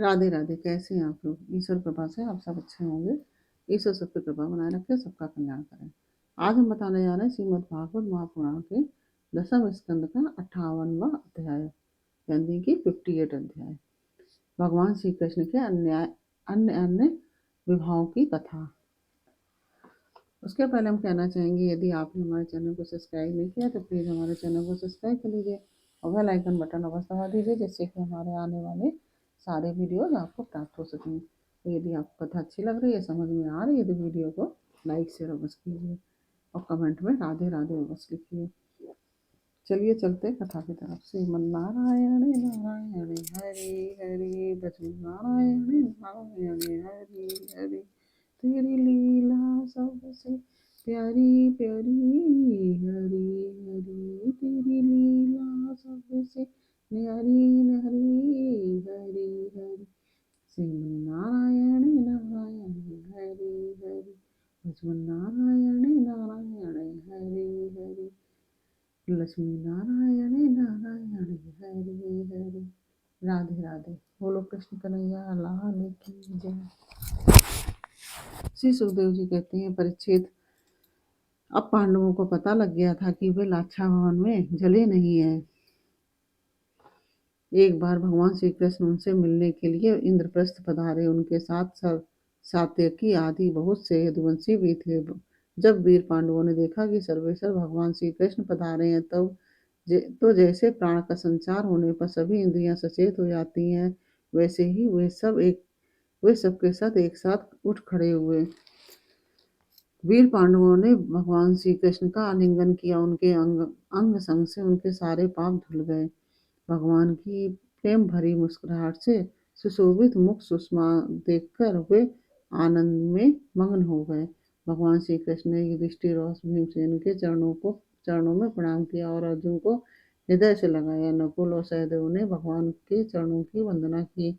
राधे राधे। कैसे हैं आप लोग? ईश्वर कृपा से आप सब अच्छे होंगे। ईश्वर सब पे कृपा बनाए रखे, सबका कल्याण करें। आज हम बताने जा रहे हैं श्रीमद् भागवत महापुराण के दसम स्कंद का 58वां अध्याय, यानी कि 58 अध्याय, भगवान श्री कृष्ण के अन्य अन्य विभागों की कथा। उसके पहले हम कहना चाहेंगे, यदि आपने हमारे चैनल को सब्सक्राइब नहीं किया तो प्लीज़ हमारे चैनल को सब्सक्राइब कर लीजिए और बेल आइकन बटन अवश्य दबा दीजिए, जिससे कि हमारे आने वाले सारे वीडियोज आपको प्राप्त हो सकें। तो यदि आपको कथा अच्छी लग रही है, समझ में आ रही है, तो वीडियो को लाइक शेयर अवश्य कीजिए और कमेंट में राधे राधे अवश्य लिखिए। चलिए चलते कथा की तरफ। श्रीमन्नारायण नारायण हरि हरि, बसनारायण नारायण हरि हरि, तेरी लीला सबसे प्यारी प्यारी, हरि हरि तेरी लीला सबसे न्यारी न्यारी, हरि हरि श्रीमन्नारायण नारायण हरि हरि, लक्ष्मण नारायण हरि हरि, लक्ष्मी नारायण नारायण हरि हरि। राधे राधे। बोलो कृष्ण कन्हैया लाल की जय। श्री सुखदेव जी कहते हैं, परीक्षित, अब पांडवों को पता लग गया था कि वे लाक्षा भवन में जले नहीं है। एक बार भगवान श्री कृष्ण उनसे मिलने के लिए इंद्रप्रस्थ पधारे। उनके साथ सात्यकी आदि बहुत से यदुवंशी भी थे। जब वीर पांडवों ने देखा कि सर्वेश्वर भगवान श्री कृष्ण पधारे हैं, तब तो जैसे प्राण का संचार होने पर सभी इंद्रियां सचेत हो जाती हैं, वैसे ही वे सबके साथ एक साथ उठ खड़े हुए। वीर पांडवों ने भगवान श्री कृष्ण का आलिंगन किया। उनके अंग संग से उनके सारे पाप धुल गए। भगवान की प्रेम भरी मुस्कुराहट से सुशोभित मुख सुषमा देखकर वे आनंद में मग्न हो गए। भगवान श्री कृष्ण ने युधिष्ठिर और भीमसेन के चरणों में प्रणाम किया और अर्जुन को हृदय से लगाया। नकुल और सहदेव ने भगवान के चरणों की वंदना की।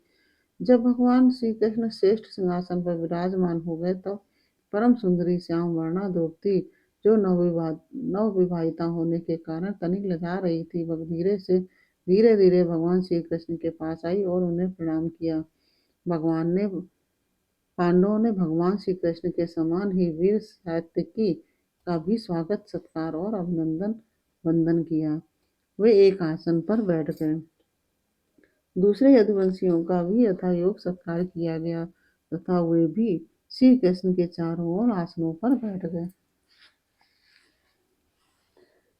जब भगवान श्री कृष्ण श्रेष्ठ सिंहासन पर विराजमान हो गए, तब परम सुंदरी श्याम वर्णा द्रौपदी, जो नवविवाहिता होने के कारण तनिक लजा रही थी, वह धीरे धीरे भगवान श्री कृष्ण के पास आई और उन्हें प्रणाम किया। पांडवों ने भगवान श्री कृष्ण के समान ही वीर सात्यकी का भी स्वागत सत्कार और अभिनंदन वंदन किया। वे एक आसन पर बैठ गए। दूसरे यदुवंशियों का भी यथायोग सत्कार किया गया तथा वे भी श्री कृष्ण के चारों ओर आसनों पर बैठ गए।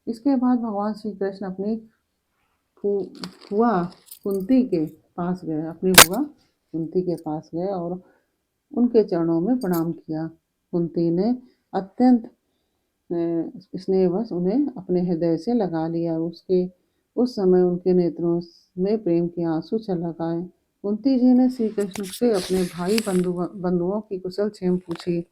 इसके बाद भगवान श्री कृष्ण अपनी बुआ कुंती के पास गए और उनके चरणों में प्रणाम किया। कुंती ने अत्यंत स्नेहवश उन्हें अपने हृदय से लगा लिया। उस समय उनके नेत्रों में प्रेम के आंसू छलक आए। कुंती जी ने श्री कृष्ण से अपने भाई बंधुओं की कुशल क्षेम पूछी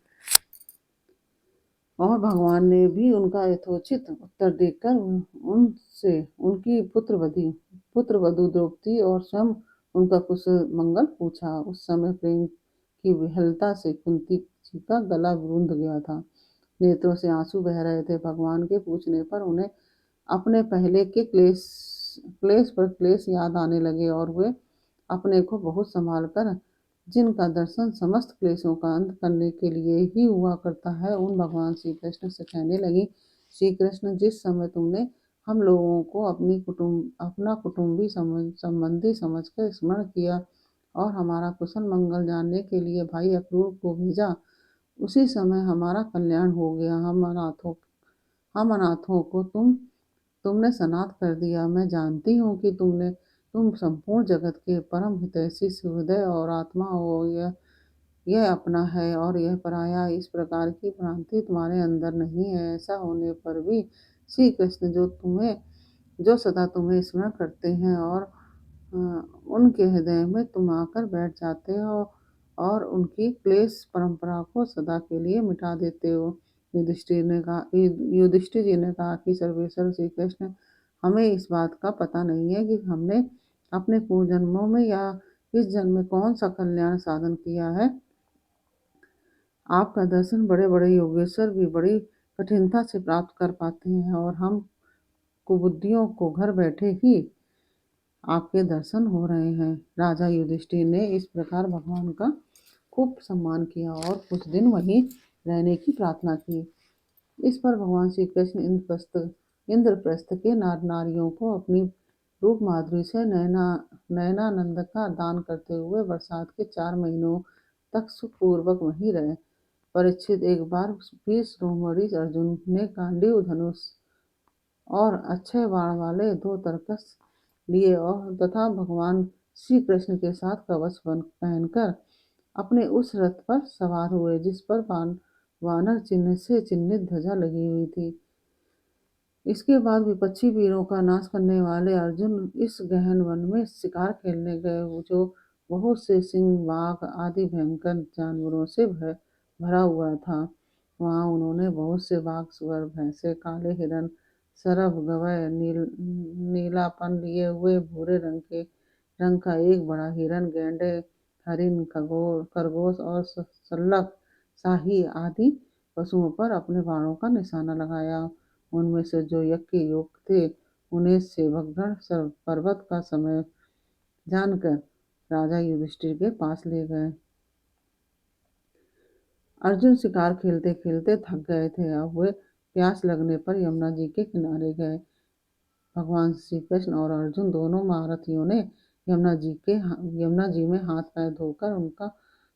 और भगवान ने भी उनका यथोचित उत्तर देकर उनसे उनकी पुत्रवधू द्रौपदी और स्वयं उनका कुशल मंगल पूछा। उस समय प्रेम की विहलता से कुंती जी का गला रुंध गया था। नेत्रों से आंसू बह रहे थे। भगवान के पूछने पर उन्हें अपने पहले के क्लेश पर क्लेश याद आने लगे और वे अपने को बहुत संभाल कर, जिनका दर्शन समस्त क्लेशों का अंत करने के लिए ही हुआ करता है, उन भगवान श्री कृष्ण से कहने लगी, श्री कृष्ण, जिस समय तुमने हम लोगों को अपना कुटुंबी संबंधी समझकर स्मरण किया और हमारा कुशल मंगल जानने के लिए भाई अक्रूर को भेजा, उसी समय हमारा कल्याण हो गया। हम अनाथों को तुमने सनाथ कर दिया। मैं जानती हूँ कि तुम संपूर्ण जगत के परम हितैषी हृदय और आत्मा हो। यह अपना है और यह पराया, इस प्रकार की भ्रांति तुम्हारे अंदर नहीं है। ऐसा होने पर भी श्री कृष्ण जो सदा तुम्हें स्मरण करते हैं और उनके हृदय में तुम आकर बैठ जाते हो और उनकी क्लेश परंपरा को सदा के लिए मिटा देते हो। युधिष्ठिर जी ने कहा कि सर्वेश्वर श्री कृष्ण, हमें इस बात का पता नहीं है कि हमने अपने पूर्व जन्मों में या इस जन्म में कौन सा कल्याण साधन किया है। आपका दर्शन बड़े बड़े योगेश्वर भी बड़ी कठिनता से प्राप्त कर पाते हैं और हम कुबुद्धियों को घर बैठे ही आपके दर्शन हो रहे हैं। राजा युधिष्ठिर ने इस प्रकार भगवान का खूब सम्मान किया और कुछ दिन वहीं रहने की प्रार्थना की। इस पर भगवान श्री कृष्ण इंद्रप्रस्थ के नार नारियों को अपनी रूप माधुरी से नयनानंद का दान करते हुए बरसात के 4 महीनों तक सुखपूर्वक वहीं रहे। परीक्षित एक बार वीर शिरोमणि अर्जुन ने गांडीव धनुष और अक्षय बाण वाले 2 तरकस लिए और तथा भगवान श्री कृष्ण के साथ कवच पहनकर अपने उस रथ पर सवार हुए जिस पर वानर चिन्ह से चिन्हित ध्वजा लगी हुई थी। इसके बाद विपक्षी वीरों का नाश करने वाले अर्जुन इस गहन वन में शिकार खेलने गए जो बहुत से सिंह बाघ आदि भयंकर जानवरों से भरा हुआ था। वहां उन्होंने बहुत से बाघ सुअर भैंसे काले हिरन सरभ गवय नीलापन लिए हुए भूरे रंग का एक बड़ा हिरन गैंडे हरिण खरगोश और सल्लख शाही आदि पशुओं पर अपने बाणों का निशाना लगाया। उनमें से जो यज्ञ के योग्य थे उन्हें सेवकगण पर्वत का समय जानकर राजा युधिष्ठिर के पास ले गए। अर्जुन शिकार खेलते खेलते थक गए थे। अब वे प्यास लगने पर यमुना जी के किनारे गए। भगवान श्री कृष्ण और अर्जुन दोनों महारथियों ने यमुना जी में हाथ पैर धोकर उनका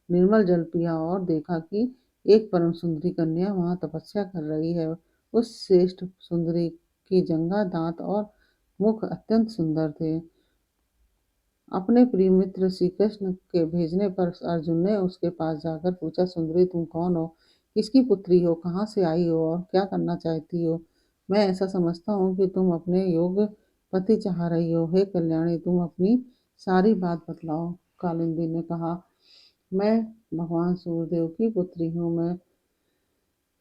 निर्मल जल पिया और देखा कि एक परम सुंदरी कन्या वहां तपस्या कर रही है। उस श्रेष्ठ सुंदरी की जंघा दांत और मुख अत्यंत सुंदर थे। अपने प्रिय मित्र श्री कृष्ण के भेजने पर अर्जुन ने उसके पास जाकर पूछा, सुंदरी तुम कौन हो, किसकी पुत्री हो, कहाँ से आई हो और क्या करना चाहती हो। मैं ऐसा समझता हूँ कि तुम अपने योग्य पति चाह रही हो। हे कल्याणी, तुम अपनी सारी बात बतलाओ। कालिंदी ने कहा, मैं भगवान सूर्यदेव की पुत्री हूँ। मैं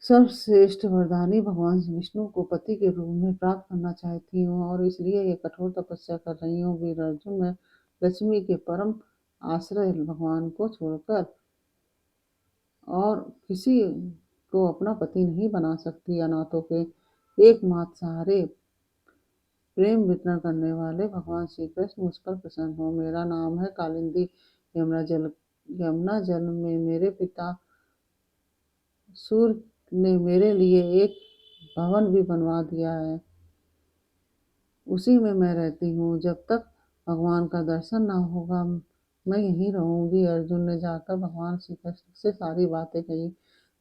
सर्वश्रेष्ठ वरदानी भगवान विष्णु को पति के रूप में प्राप्त करना चाहती हूँ और इसलिए ये कठोर तपस्या कर रही हूँ। वीर अर्जुन, मैं लक्ष्मी के परम आश्रय भगवान को छोड़कर और किसी को अपना पति नहीं बना सकती। अनाथों के एकमात्र सहारे प्रेम वितरण करने वाले भगवान श्री कृष्ण मुझ पर प्रसन्न हो। मेरा नाम है कालिंदी। यमुना जल में मेरे पिता सूर्य ने मेरे लिए एक भवन भी बनवा दिया है, उसी में मैं रहती हूँ। जब तक भगवान का दर्शन न होगा मैं यहीं रहूंगी। अर्जुन ने जाकर भगवान श्री कृष्ण से सारी बातें कही।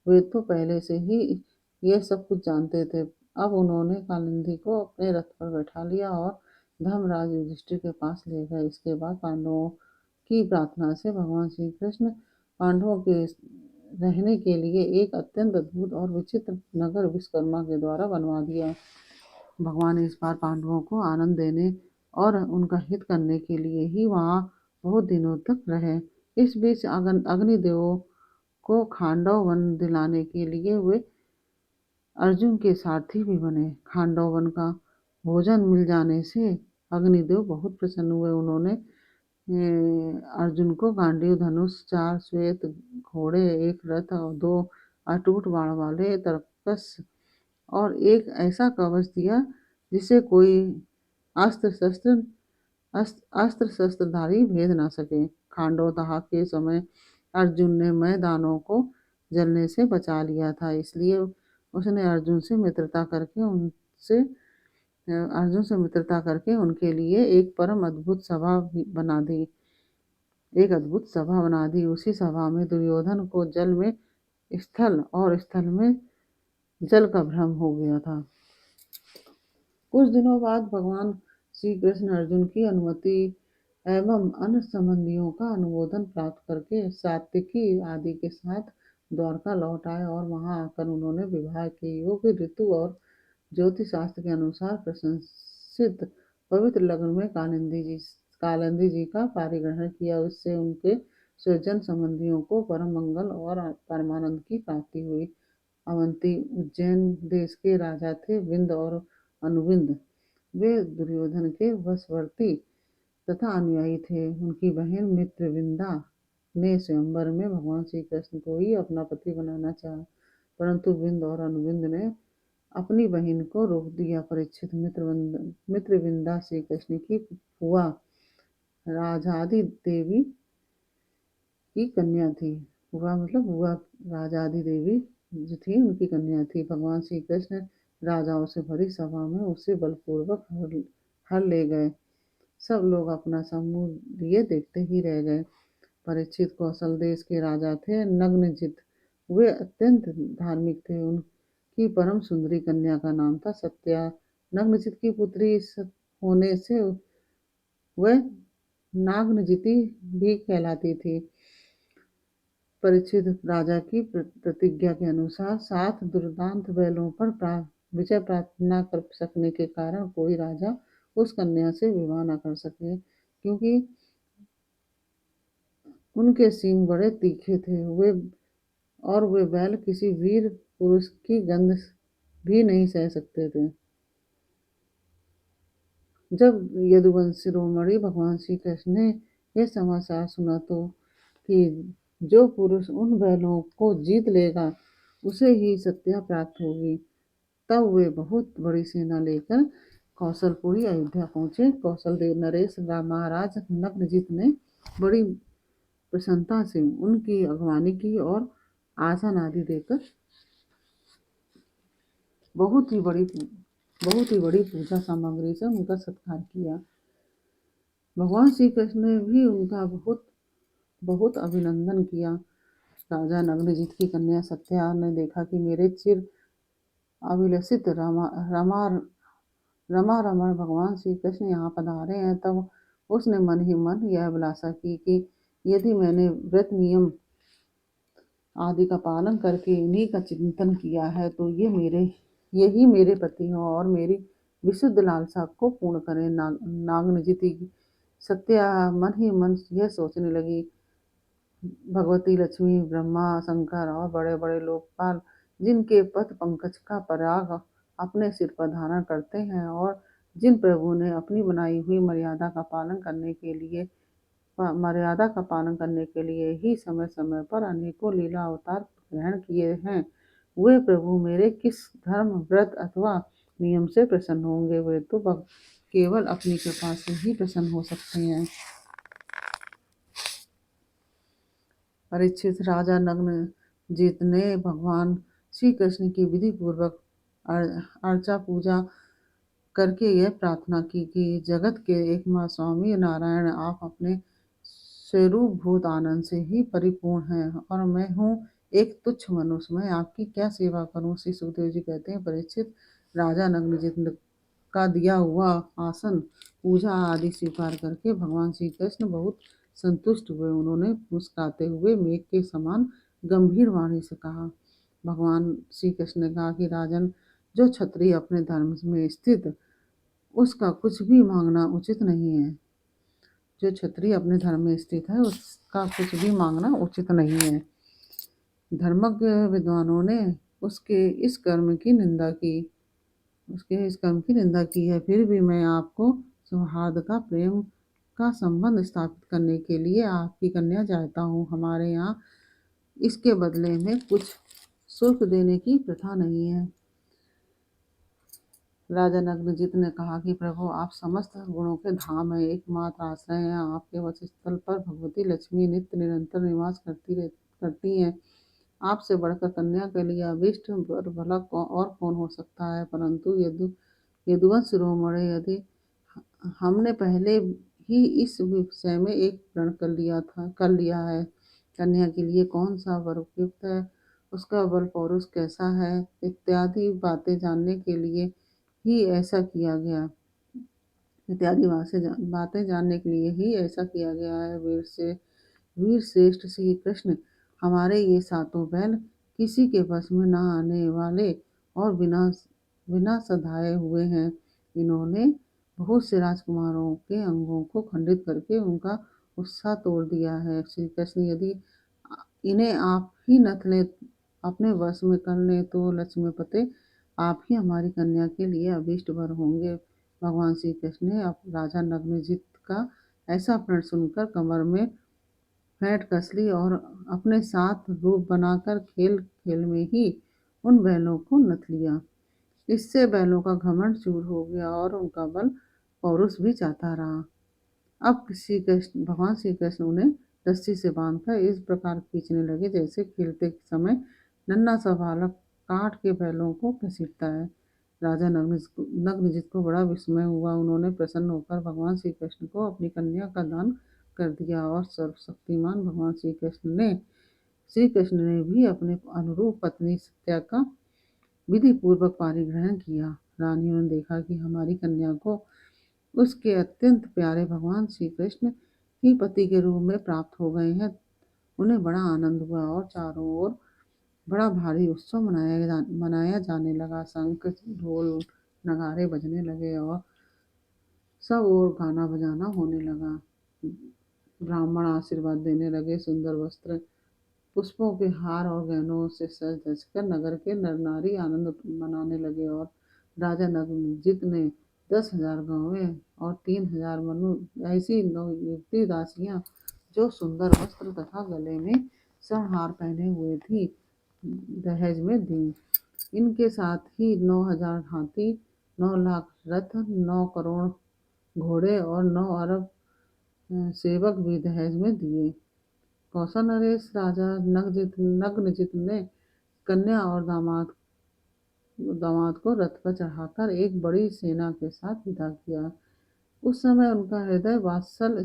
वे तो पहले से ही ये सब कुछ जानते थे। अब उन्होंने कालिंदी को अपने रथ पर बैठा लिया और धर्मराज युधिष्ठिर के पास ले गए। इसके बाद पांडवों की प्रार्थना से भगवान श्री कृष्ण पांडवों के रहने के लिए एक अत्यंत अद्भुत और विचित्र नगर विश्वकर्मा के द्वारा बनवा दिया। भगवान इस बार पांडवों को आनंद देने और उनका हित करने के लिए ही वहां बहुत दिनों तक रहे। इस बीच अग्निदेवों को खांडव वन दिलाने के लिए वे अर्जुन के सारथी भी बने। खांडव वन का भोजन मिल जाने से अग्निदेव बहुत प्रसन्न हुए। उन्होंने अर्जुन को गांडीव धनुष, 4 श्वेत घोड़े, एक रथ और 2 अटूट बाण वाले तरकस और एक ऐसा कवच दिया जिसे कोई अस्त्र शस्त्र अस्त्र शस्त्रधारी भेद न सके। खांडव दाह के समय अर्जुन ने मैदानों को जलने से बचा लिया था, इसलिए उसने अर्जुन से मित्रता करके उनके लिए एक अद्भुत सभा बना दी। उसी सभा में दुर्योधन को जल में स्थल और स्थल में जल का भ्रम हो गया था। कुछ दिनों बाद भगवान श्री कृष्ण अर्जुन की अनुमति एवं अन्य संबंधियों का अनुमोदन प्राप्त करके सात्विकी आदि के साथ द्वारका लौट आए और वहां आकर उन्होंने विवाह के योग्य ऋतु और ज्योतिष शास्त्र के अनुसार प्रशंसित पवित्र लग्न में कालिंदी जी का पारिग्रहण किया। उससे उनके स्वजन संबंधियों को परम मंगल और परमानंद की प्राप्ति हुई। अवंती उज्जैन देश के राजा थे विंद और अनुविंद। वे दुर्योधन के वशवर्ती तथा अनुयायी थे। उनकी बहन मित्रविंदा ने स्वयंवर में भगवान श्री कृष्ण को ही अपना पति बनाना चाहा, परंतु विंद और अनुविंद ने अपनी बहन को रोक दिया। परीक्षित मित्रविंदा श्री कृष्ण की फुआ राजादि देवी की कन्या थी। बुआ मतलब बुआ राजादि देवी जो थी उनकी कन्या थी। भगवान श्री कृष्ण राजाओं से भरी सभा में उसे बलपूर्वक हर ले गए। सब लोग अपना समूह लिए देखते ही रह गए। परीक्षित कौशल देश के राजा थे नग्नजित। वे अत्यंत धार्मिक थे। उनकी परम सुंदरी कन्या का नाम था सत्या। नग्नजित की पुत्री होने से वह नागनजिती भी कहलाती थी। परीक्षित राजा की प्रतिज्ञा के अनुसार 7 दुर्दांत बैलों पर विजय प्राप्त न कर सकने के कारण कोई राजा उस कन्या से विवाह न कर सके, क्योंकि उनके सींग बड़े तीखे थे। वे बैल किसी वीर पुरुष की गंध भी नहीं सह सकते थे। जब यदुवंश शिरोमणि भगवान श्री कृष्ण ने यह समाचार सुना तो कि जो पुरुष उन बैलों को जीत लेगा उसे ही सत्या प्राप्त होगी, तब वे बहुत बड़ी सेना लेकर कौशलपुरी अयोध्या पहुंचे। कौशल देव नरेश महाराज नग्नजित ने बड़ी प्रसन्नता से उनकी अगवानी की और आसन आदि देकर बहुत ही बड़ी पूजा सामग्री से उनका सत्कार किया। भगवान श्री कृष्ण ने भी उनका बहुत अभिनंदन किया। राजा नग्नजित की कन्या सत्या ने देखा कि मेरे चिर अभिलषित रमण भगवान श्री कृष्ण यहाँ पधारे हैं, तब उसने मन ही मन यह अभिलाषा की कि यदि मैंने व्रत नियम आदि का पालन करके इन्हीं का चिंतन किया है तो यही मेरे पति हो और मेरी विशुद्ध लालसा को पूर्ण करें। नागनजिती सत्या मन ही मन यह सोचने लगी, भगवती लक्ष्मी, ब्रह्मा, शंकर और बड़े बड़े लोकपाल जिनके पद पंकज का पराग अपने सिर पर धारण करते हैं और जिन प्रभु ने अपनी बनाई हुई मर्यादा का पालन करने के लिए ही समय समय पर अनेकों लीला अवतार ग्रहण किए हैं, वे प्रभु मेरे किस धर्म, व्रत अथवा नियम से प्रसन्न होंगे? वे तो केवल अपनी कृपा से ही प्रसन्न हो सकते हैं। परीक्षित राजा नग्नजित ने भगवान श्री कृष्ण की विधि पूर्वक अर्चा पूजा करके यह प्रार्थना की कि जगत के एकमात्र स्वामी नारायण, आप अपने स्वरूप भूत आनंद से ही परिपूर्ण हैं और मैं हूँ एक तुच्छ मनुष्य, मैं आपकी क्या सेवा करूँ? श्री सुखदेव जी कहते हैं, परीक्षित राजा नग्नजित का दिया हुआ आसन, पूजा आदि स्वीकार करके भगवान श्री कृष्ण बहुत संतुष्ट हुए। उन्होंने मुस्कुराते हुए मेघ के समान गंभीर वाणी से कहा, भगवान श्री कृष्ण ने कहा कि राजन, जो क्षत्रिय अपने धर्म में स्थित उसका कुछ भी मांगना उचित नहीं है। जो क्षत्रिय अपने धर्म में स्थित है उसका कुछ भी मांगना उचित नहीं है। धर्मज्ञ विद्वानों ने उसके इस कर्म की निंदा की है। फिर भी मैं आपको सौहार्द का, प्रेम का संबंध स्थापित करने के लिए आपकी कन्या चाहता हूँ। हमारे यहाँ इसके बदले में कुछ शुल्क देने की प्रथा नहीं है। राजा नग्नजित ने कहा कि प्रभु, आप समस्त गुणों के धाम हैं, एकमात्र आश्रय हैं। आपके वक्ष स्थल पर भगवती लक्ष्मी नित्य निरंतर निवास करती हैं। आपसे बढ़कर कन्या के लिए अभीष्ट वर भला और कौन हो सकता है? परंतु यदुवंश शिरोमणि, यदि हमने पहले ही इस विषय में एक प्रण कर लिया है। कन्या के लिए कौन सा वर उपयुक्त है, उसका बल पौरुष कैसा है, इत्यादि बातें जानने के लिए ही ऐसा किया गया है। वीर श्रेष्ठ श्री कृष्ण, हमारे ये 7 बैल किसी के बस में न आने वाले और बिना सधाए हुए हैं। इन्होंने बहुत से राजकुमारों के अंगों को खंडित करके उनका उत्साह तोड़ दिया है। श्री कृष्ण, यदि इन्हें आप ही नथ ले अपने वश में कर लें तो लक्ष्मीपते, आप ही हमारी कन्या के लिए अभीष्ट वर होंगे। भगवान श्री कृष्ण ने राजा नग्नजित का ऐसा प्रण सुनकर कमर में फेंट कस ली और अपने साथ रूप बनाकर खेल खेल में ही उन बैलों को नथ लिया। इससे बैलों का घमंड चूर हो गया और उनका बल पौरुष भी जाता रहा। अब भगवान श्री कृष्ण उन्हें रस्सी से बांधकर इस प्रकार खींचने लगे जैसे खेलते समय नन्हा सा बालक काठ के बैलों को घसीटता है। राजा नग्नजित को बड़ा विस्मय हुआ। उन्होंने प्रसन्न होकर भगवान श्री कृष्ण को अपनी कन्या का दान कर दिया और सर्वशक्तिमान भगवान श्री कृष्ण ने भी अपने अनुरूप पत्नी सत्या का विधि पूर्वक पारिग्रहण किया। रानियों ने देखा कि हमारी कन्या को उसके अत्यंत प्यारे भगवान श्री कृष्ण ही पति के रूप में प्राप्त हो गए हैं। उन्हें बड़ा आनंद हुआ और चारों ओर बड़ा भारी उत्सव मनाया जाने लगा। शंख ढोल नगाड़े बजने लगे और सब ओर गाना बजाना होने लगा। ब्राह्मण आशीर्वाद देने लगे। सुंदर वस्त्र, पुष्पों के हार और गहनों से सज धज कर नगर के नर नारी आनंद मनाने लगे और राजा नवजीत ने 10,000 गौवें और 3,000 मनु ऐसी 9 युवती दासियां जो सुंदर वस्त्र तथा गले में स्वर्णहार पहने हुए थी दहेज में दी। इनके साथ ही 9,000 हाथी, 9 लाख रथ, 9 करोड़ घोड़े और 9 अरब सेवक भी दहेज में दिए। कौशल नरेश राजा नग्नजित ने कन्या और दामाद को रथ पर चढ़ाकर एक बड़ी सेना के साथ विदा किया। उस समय उनका हृदय वात्सल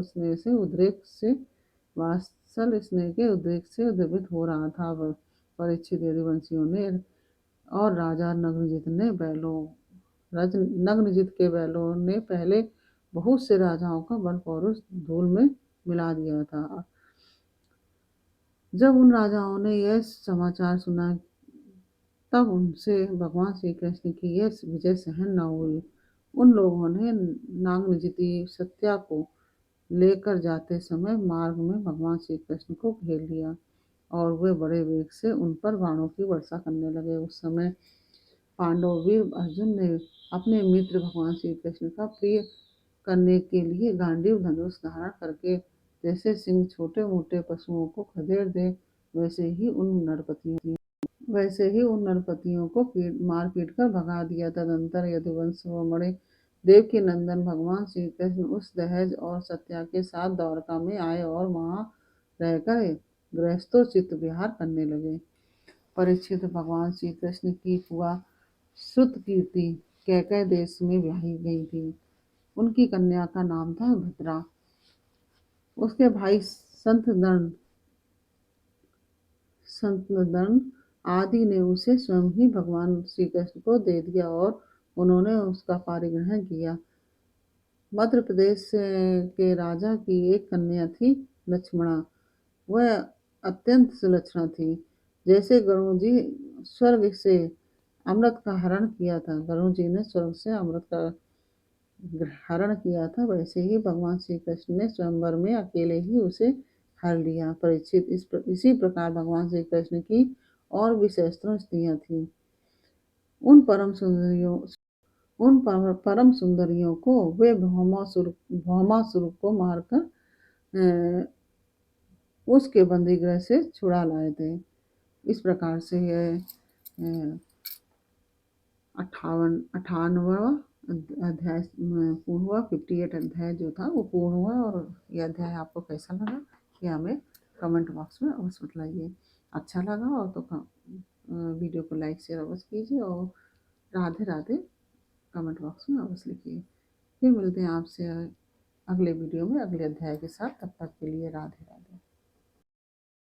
स्नेह के उद्रेक से द्रवित हो रहा था। परीक्षित यदुवंशियों ने और राजा नग्नजित के बैलों ने पहले बहुत से राजाओं का बल पौरुष धूल में मिला दिया था। जब उन राजाओं ने यह समाचार सुना तब उनसे भगवान श्री कृष्ण की यह विजय सहन न हुई। उन लोगों ने नागनजिती सत्या को लेकर जाते समय मार्ग में भगवान श्री कृष्ण को घेर लिया और वे बड़े वेग से उन पर बाणों की वर्षा करने लगे। उस समय पांडव वीर अर्जुन ने अपने मित्र भगवान श्री कृष्ण का प्रिय करने के लिए गांडीव धनुष धारण करके जैसे सिंह छोटे मोटे पशुओं को खदेड़ दे वैसे ही उन नरपतियों को मार पीट कर भगा दिया। तदंतर यदुवंश व मणि देव के नंदन भगवान श्री कृष्ण उस दहेज और सत्या के साथ द्वारका में आए और वहां रहकर गृहस्थोचित विहार करने लगे। परीक्षित, भगवान श्री कृष्ण की फुआ श्रुतकीर्ति कैकय देश में ब्याही गई थी। उनकी कन्या का नाम था भद्रा। उसके भाई संतदन आदि ने उसे स्वयं ही भगवान श्री कृष्ण को दे दिया और उन्होंने उसका पारिग्रहण किया। मध्य प्रदेश के राजा की एक कन्या थी लक्ष्मणा। वह अत्यंत सुलक्षणा थी। जैसे गरुड़ जी स्वर्ग से अमृत का हरण किया था, गरुड़ जी ने स्वर्ग से अमृत का हरण किया था, वैसे ही भगवान श्री कृष्ण ने स्वयंवर में अकेले ही उसे हर लिया। परीक्षित, इसी प्रकार भगवान श्री कृष्ण की और भी सहस्त्रों स्त्रियां थीं। उन परम सुंदरियों को वे भौमासुर को मारकर उसके बंदीगृह से छुड़ा लाए थे। इस प्रकार से यह 58वां अध्याय पूर्ण हुआ। 58 अध्याय जो था वो पूर्ण हुआ। और ये अध्याय आपको कैसा लगा ये हमें कमेंट बॉक्स में अवश्य बताइए। अच्छा लगा हो तो वीडियो को लाइक शेयर अवश्य कीजिए और राधे राधे कमेंट बॉक्स में अवश्य लिखिए। फिर मिलते हैं आपसे अगले वीडियो में अगले अध्याय के साथ। तब तक के लिए राधे राधे।